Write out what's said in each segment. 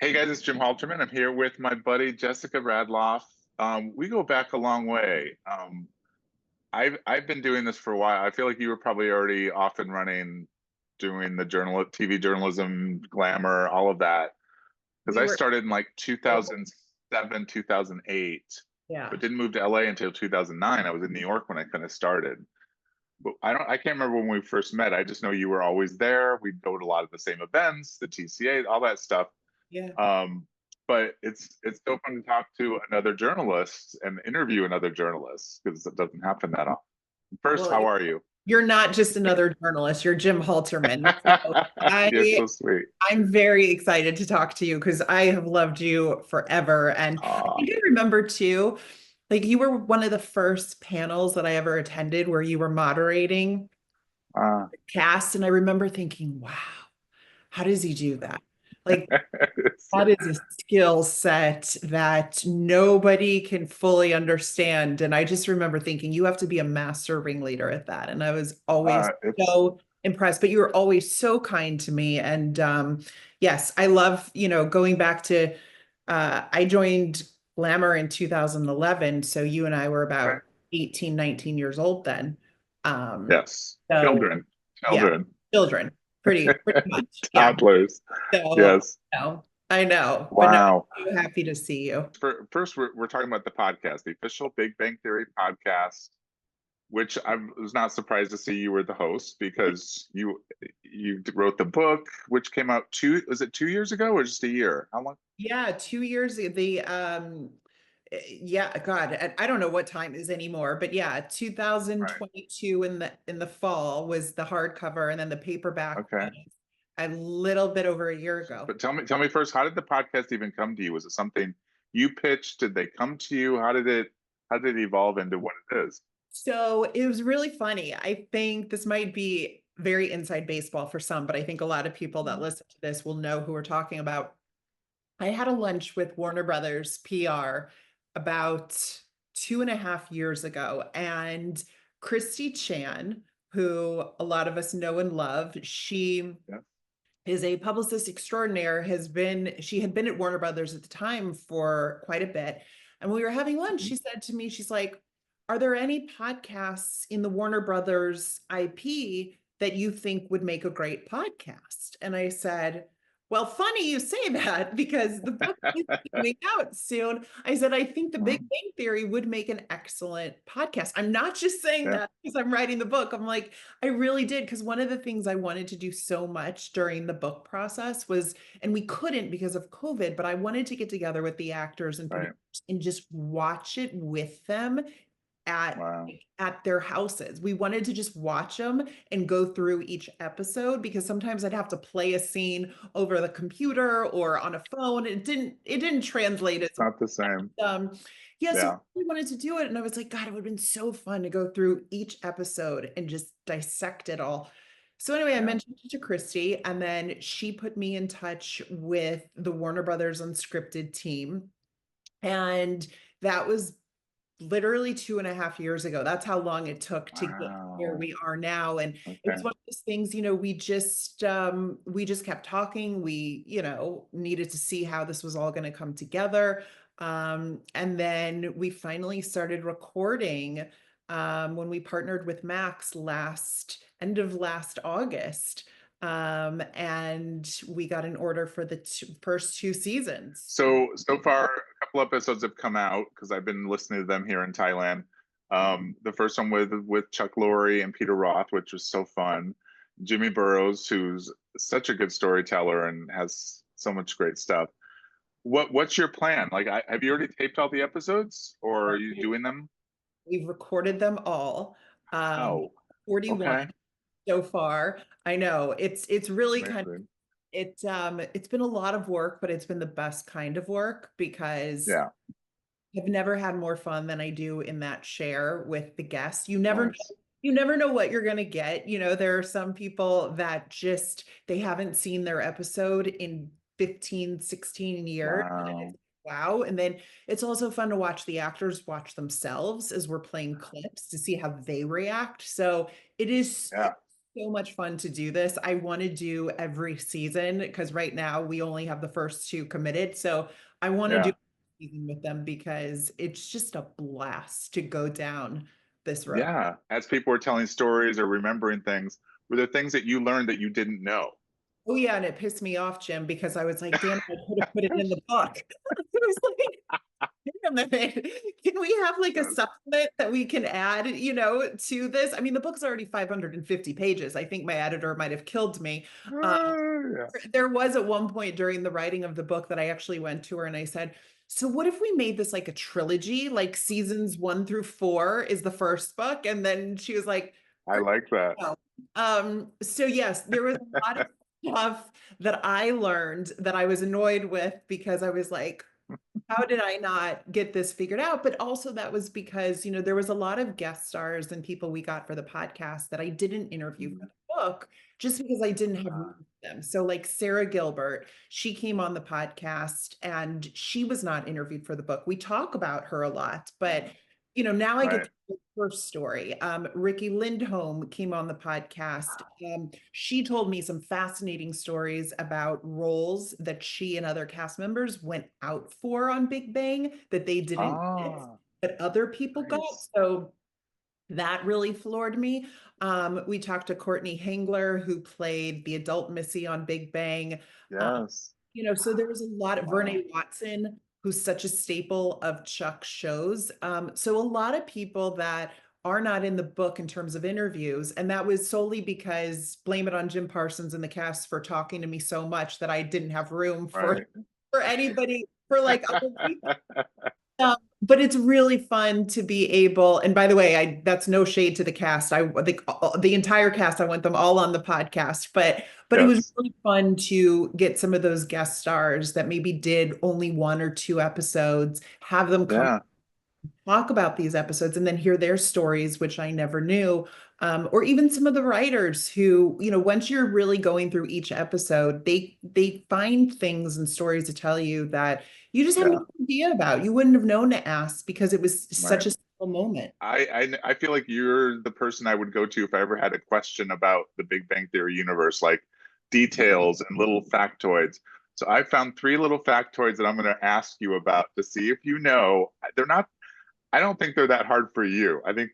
Hey guys, it's Jim Halterman. I'm here with my buddy Jessica Radloff. We go back a long way. I've been doing this for a while. I feel like you were probably already off and running, doing the TV journalism, glamour, all of that. Because We I were, started in like 2007, 2008, yeah. but didn't move to LA until 2009. I was in New York when I kind of started. But I can't remember when we first met. I just know you were always there. We'd go to a lot of the same events, the TCA, all that stuff. Yeah. Um, but it's so fun to talk to another journalist and interview another journalist because it doesn't happen that often. First, Well, how are you? you're not just another journalist, you're Jim Halterman. So You're I so sweet. I'm very excited to talk to you because I have loved you forever. And I Aw, think I remember too, like you were one of the first panels that I ever attended where you were moderating ah. the cast. And I remember thinking, wow, how does he do that? Like It's- that is a skill set that nobody can fully understand. And I just remember thinking, you have to be a master ringleader at that. And I was always it's so impressed, but you were always so kind to me. And yes, I love, going back to, I joined Glamour in 2011. So you and I were okay. about 18, 19 years old then. Um, Yes, so children, yeah, children, children, pretty much. Yeah. toddlers. So, Yes. I know, but no, Wow. I'm so happy to see you. First, we're talking about the podcast, the official Big Bang Theory podcast, which I was not surprised to see you were the host because you wrote the book, which came out was it 2 years ago or just a year? How long? Yeah, 2 years, yeah, God, I don't know what time is anymore, but yeah, Right. 2022 in the fall was the hardcover, and then the paperback Okay. was a little bit over a year ago. But tell me first, how did the podcast even come to you? Was it something you pitched? Did they come to you? How did it evolve into what it is? So it was really funny. I think this might be very inside baseball for some, but I think a lot of people that Mm, listen to this will know who we're talking about. I had a lunch with Warner Brothers PR about 2.5 years ago, and Christy Chan, who a lot of us know and love, she yeah. is a publicist extraordinaire, she had been at Warner Brothers at the time for quite a bit. And when we were having lunch, Mhm. she said to me, she's like, are there any podcasts in the Warner Brothers IP that you think would make a great podcast? And I said, well, funny you say that because the book is coming out soon. I said, I think the Big Mhm. Bang Theory would make an excellent podcast. I'm not just saying Yeah. that because I'm writing the book. I'm like, I really did. Because one of the things I wanted to do so much during the book process was, and we couldn't because of COVID, but I wanted to get together with the actors and producers Right. and just watch it with them at Wow. at their houses. We wanted to just watch them and go through each episode because sometimes I'd have to play a scene over the computer or on a phone. It didn't translate as Not the same. yeah, so Yeah. we wanted to do it. And I was like, God, it would have been so fun to go through each episode and just dissect it all. So anyway, I Yeah. mentioned it to Christy, and then she put me in touch with the Warner Brothers Unscripted team. And that was literally 2.5 years ago. That's how long it took to get where Wow. we are now. And it was Okay. one of those things, we just kept talking. We, needed to see how this was all going to come together. And then we finally started recording when we partnered with Max end of last August. And we got an order for the first two seasons. So far, a couple episodes have come out because I've been listening to them here in Thailand. The first one with Chuck Lorre and Peter Roth, which was so fun. Jimmy Burrows, who's such a good storyteller and has so much great stuff. What's your plan? Like, have you already taped all the episodes, or are you doing them? We've recorded them all. Oh, 41 okay, so far. I know it's really amazing. it's been a lot of work, but it's been the best kind of work because Yeah, I've never had more fun than I do in that share with the guests. of course. You never know what you're going to get. There are some people that just they haven't seen their episode in 15, 16 years. And it's Wow. wow. And then it's also fun to watch the actors watch themselves as we're playing clips to see how they react. So it is Yeah. so much fun to do this. I want to do every season because right now we only have the first two committed. So I want to do Yeah. a season with them because it's just a blast to go down this road. Yeah. As people were telling stories or remembering things, were there things that you learned that you didn't know? Oh yeah, and it pissed me off, Jim, because I was like, damn, I could have put it in the book. I was like, wait a minute, can we have like a Yes. supplement that we can add, to this? I mean, the book's already 550 pages. I think my editor might have killed me. Yeah. There was at one point during the writing of the book that I actually went to her and I said, so what if we made this like a trilogy, like seasons 1 through 4 is the first book? And then she was like, I like that. no. So yes, there was a lot of stuff that I learned that I was annoyed with because I was like, how did I not get this figured out? But also that was because, there was a lot of guest stars and people we got for the podcast that I didn't interview for Mhm. the book just because I didn't have room Ah, for them. So like Sarah Gilbert, she came on the podcast and she was not interviewed for the book. We talk about her a lot, but now I get right. to the first story. Ricky Lindholm came on the podcast. She told me some fascinating stories about roles that she and other cast members went out for on Big Bang that they didn't get, Ah, that other people got. nice. So that really floored me. We talked to Courtney Hengler, who played the adult Missy on Big Bang. Yes. So there was a lot of Wow. Vernee Watson, who's such a staple of Chuck's shows. So a lot of people that are not in the book in terms of interviews, and that was solely because blame it on Jim Parsons and the cast for talking to me so much that I didn't have room for Right. anybody for like other people. But it's really fun to be able, and by the way, that's no shade to the cast. I think the entire cast, I want them all on the podcast, but it was Yes. really fun to get some of those guest stars that maybe did only 1 or 2 episodes, have them come Yeah. talk about these episodes and then hear their stories, which I never knew. Or even some of the writers who, once you're really going through each episode, they find things and stories to tell you that you just have Yeah. no idea about. You wouldn't have known to ask because it was such Right. a simple moment. I feel like you're the person I would go to if I ever had a question about the Big Bang Theory universe, like details and little factoids. So I found three little factoids that I'm going to ask you about to see if you know. They're not. I don't think they're that hard for you. I think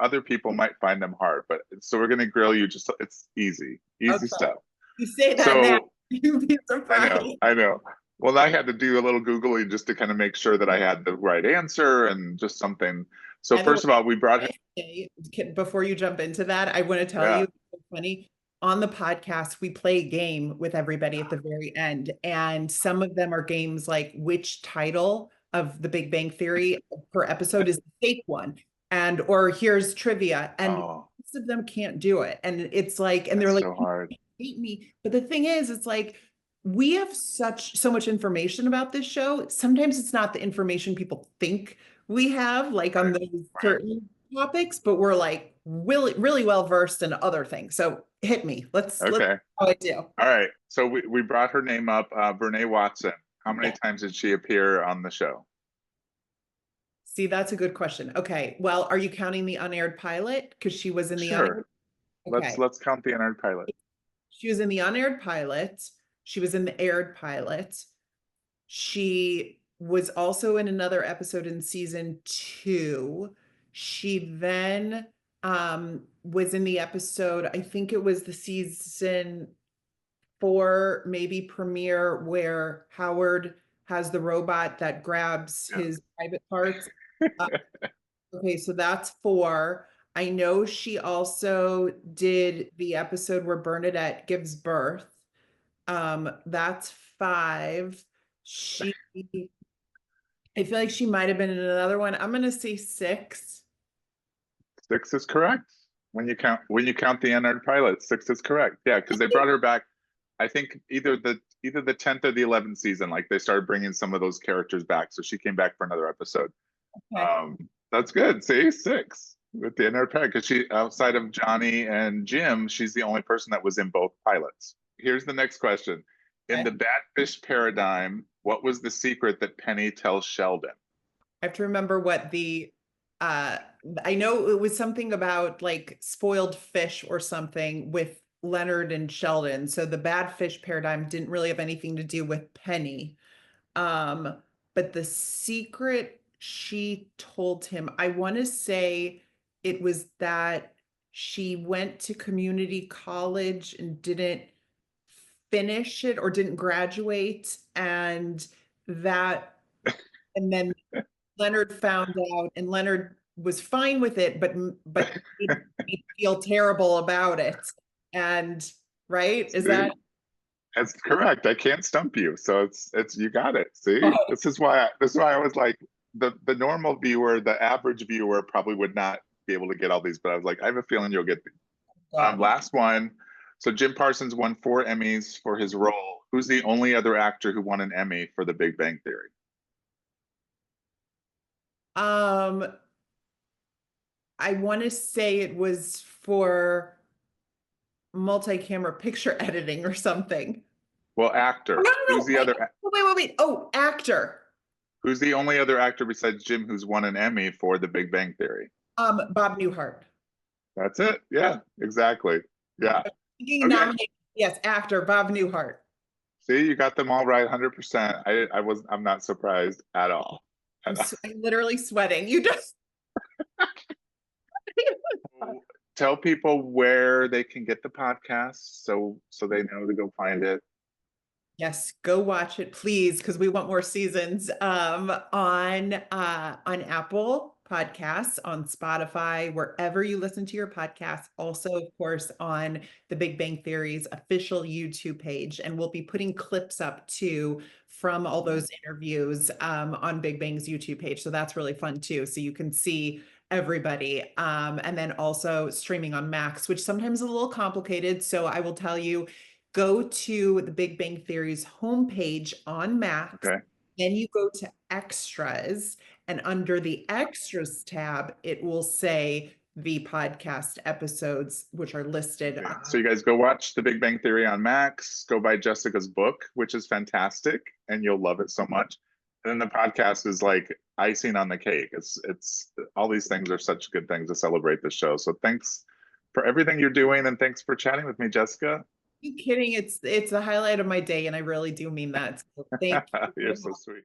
other people might find them hard, but so we're going to grill you. Just it's easy, easy Okay. stuff. You say that now, So you'd be I surprised. know, I know. Well, I had to do a little Googling just to kind of make sure that I had the right answer and just something. So By the way, first of all, we brought her. before you jump into that, I want to tell you, Yeah. it's funny. On the podcast, we play a game with everybody at the very end. And some of them are games like which title of the Big Bang Theory per episode is the fake one. Or here's trivia. And Oh, most of them can't do it. And it's like, and they're that's like, so hard. hate me. But the thing is, it's like we have so much information about this show. Sometimes it's not the information people think we have, like on Right. those Right. certain topics, but we're like really, really well versed in other things. So hit me. Let's Okay. how I do. All right. So we brought her name up, Vernee Watson. How many Yeah. times did she appear on the show? See, that's a good question. Okay. Well, are you counting the unaired pilot? Because she was in the unaired. Sure. Okay. Let's count the unaired pilot. She was in the unaired pilot. She was in the aired pilot. She was also in another episode in season 2. She then was in the episode, I think it was the season 4, maybe premiere, where Howard has the robot that grabs Yeah. his private parts. Uh, okay, so that's 4. I know she also did the episode where Bernadette gives birth. That's 5. She, I feel like she might have been in another one. I'm gonna say 6. Six is correct. When you count the unaired pilot, six is correct. Yeah, because they brought her back. I think either the 10th or the 11th season, like they started bringing some of those characters back. So she came back for another episode. Okay. That's good. See, six with the unaired pilot because she outside of Johnny and Jim, she's the only person that was in both pilots. Here's the next question. In Okay. the Batfish paradigm, what was the secret that Penny tells Sheldon? I have to remember what the I know it was something about like spoiled fish or something with Leonard and Sheldon. So the bad fish paradigm didn't really have anything to do with Penny. Um, but the secret she told him, I want to say it was that she went to community college and didn't finish it or didn't graduate, and that, and then Leonard found out, and Leonard was fine with it, but made me feel terrible about it. And right, is See, that? that's correct. I can't stump you. So it's you got it. See, Oh, this is why I was like the normal viewer, the average viewer probably would not be able to get all these, but I was like, I have a feeling you'll get these. God. Last one. So Jim Parsons won 4 Emmys for his role. Who's the only other actor who won an Emmy for The Big Bang Theory? Um, I want to say it was for multi-camera picture editing or something. Well, Oh, actor. no, no, Who's no, the wait, other? wait. Oh, actor. Who's the only other actor besides Jim who's won an Emmy for The Big Bang Theory? Bob Newhart. That's it. Yeah, exactly. Yeah. Being Okay. nominated, yes, actor Bob Newhart. See, you got them all right, 100%. I'm not surprised at all. I'm literally sweating. You just Tell people where they can get the podcast so they know to go find it. yes, go watch it, please, because we want more seasons. On Apple Podcasts, on Spotify, wherever you listen to your podcasts. Also, of course, on the Big Bang Theory's official YouTube page, and we'll be putting clips up too from all those interviews on Big Bang's YouTube page. So that's really fun too. So you can see everybody. And then also streaming on Max, which sometimes is a little complicated. So I will tell you, go to the Big Bang Theory's homepage on Max. Okay. Then you go to extras, and under the extras tab, it will say the podcast episodes, which are listed. Yeah. So you guys go watch The Big Bang Theory on Max, go buy Jessica's book, which is fantastic, and you'll love it so much. And then the podcast is like icing on the cake. It's all these things are such good things to celebrate the show. So thanks for everything you're doing, and thanks for chatting with me, Jessica. You kidding? It's the highlight of my day, and I really do mean that. So thank You're you. so sweet.